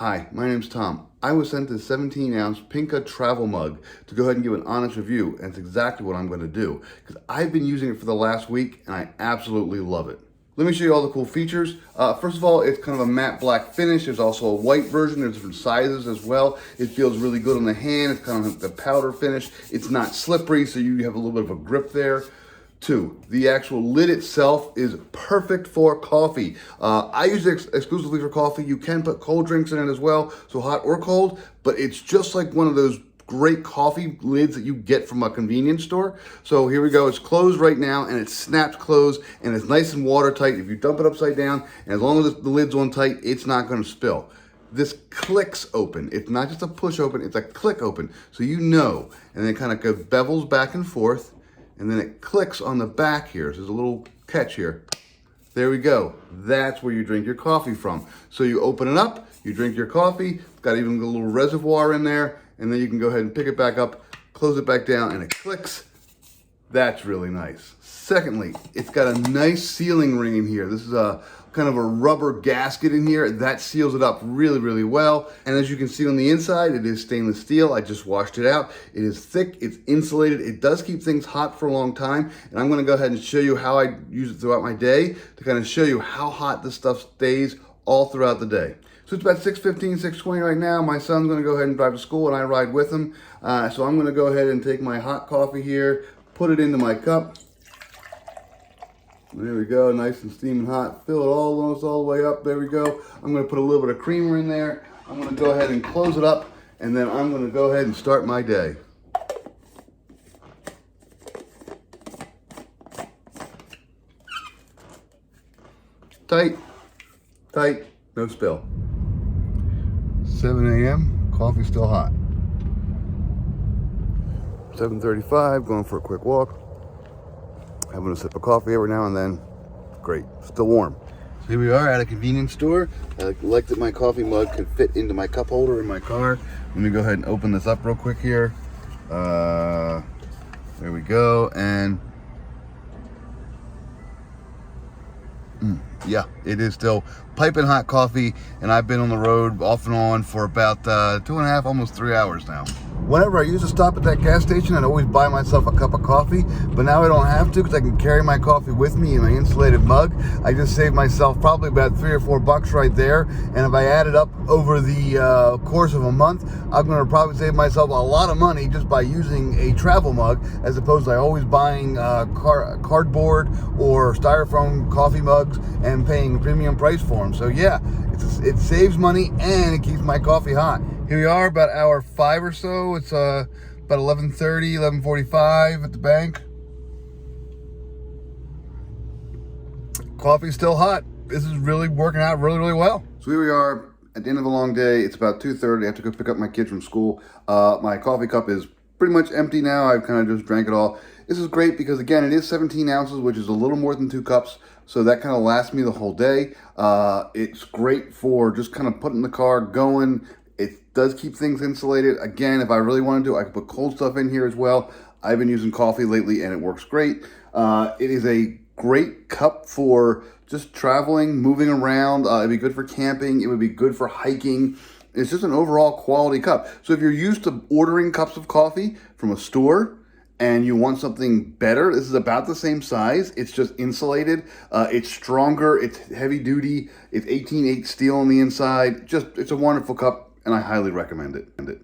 Hi, my name's Tom. I was sent this 17-ounce PINKAH travel mug to go ahead and give an honest review, and it's exactly what I'm going to do because I've been using it for the last week and I absolutely love it. Let me show you all the cool features. First of all, it's kind of a matte black finish. There's also a white version. There's different sizes as well. It feels really good on the hand. It's kind of the powder finish. It's not slippery, so you have a little bit of a grip there. 2, the actual lid itself is perfect for coffee. I use it exclusively for coffee. You can put cold drinks in it as well, so hot or cold, but it's just like one of those great coffee lids that you get from a convenience store. So here we go. It's closed right now and it's snapped closed and it's nice and watertight. If you dump it upside down, and as long as the lid's on tight, it's not going to spill. This clicks open. It's not just a push open, it's a click open. So you know, and then it kind of goes bevels back and forth. And then it clicks on the back here. So there's a little catch here. There we go. That's where you drink your coffee from. So you open it up, you drink your coffee. It's got even a little reservoir in there. And then you can go ahead and pick it back up, close it back down, and it clicks. That's really nice. Secondly, it's got a nice sealing ring in here. This is a kind of a rubber gasket in here. That seals it up really, really well. And as you can see on the inside, it is stainless steel. I just washed it out. It is thick, it's insulated. It does keep things hot for a long time. And I'm gonna go ahead and show you how I use it throughout my day to kind of show you how hot this stuff stays all throughout the day. So it's about 6:15, 6:20 right now. My son's gonna go ahead and drive to school and I ride with him. So I'm gonna go ahead and take my hot coffee here, put it into my cup. There we go, nice and steaming hot. Fill it almost all the way up, there we go. I'm gonna put a little bit of creamer in there. I'm gonna go ahead and close it up, and then I'm gonna go ahead and start my day. Tight, tight, no spill. 7 a.m., coffee's still hot. 7:35, going for a quick walk. Having a sip of coffee every now and then. Great, still warm. So here we are at a convenience store. I like that my coffee mug can fit into my cup holder in my car. Let me go ahead and open this up real quick here. There we go, and yeah, it is still piping hot coffee, and I've been on the road off and on for about 2.5, almost 3 hours now. Whenever I used to stop at that gas station, I'd always buy myself a cup of coffee, but now I don't have to because I can carry my coffee with me in my insulated mug. I just saved myself probably about $3 or $4 right there, and if I add it up over the course of a month, I'm going to probably save myself a lot of money just by using a travel mug, as opposed to always buying cardboard or styrofoam coffee mugs and paying a premium price for them. So yeah, it saves money and it keeps my coffee hot. Here we are, about hour 5 or so. It's about 11:30, 11:45 at the bank. Coffee's still hot. This is really working out really, really well. So here we are at the end of a long day. It's about 2:30. I have to go pick up my kids from school. My coffee cup is pretty much empty now. I've kind of just drank it all. This is great because, again, it is 17 ounces, which is a little more than 2 cups. So that kind of lasts me the whole day. It's great for just kind of putting the car going. It does keep things insulated. Again, if I really wanted to, I could put cold stuff in here as well. I've been using coffee lately and it works great. It is a great cup for just traveling, moving around. It'd be good for camping. It would be good for hiking. It's just an overall quality cup. So if you're used to ordering cups of coffee from a store and you want something better, this is about the same size. It's just insulated. It's stronger. It's heavy duty. It's 18/8 steel on the inside. It's a wonderful cup, and I highly recommend it.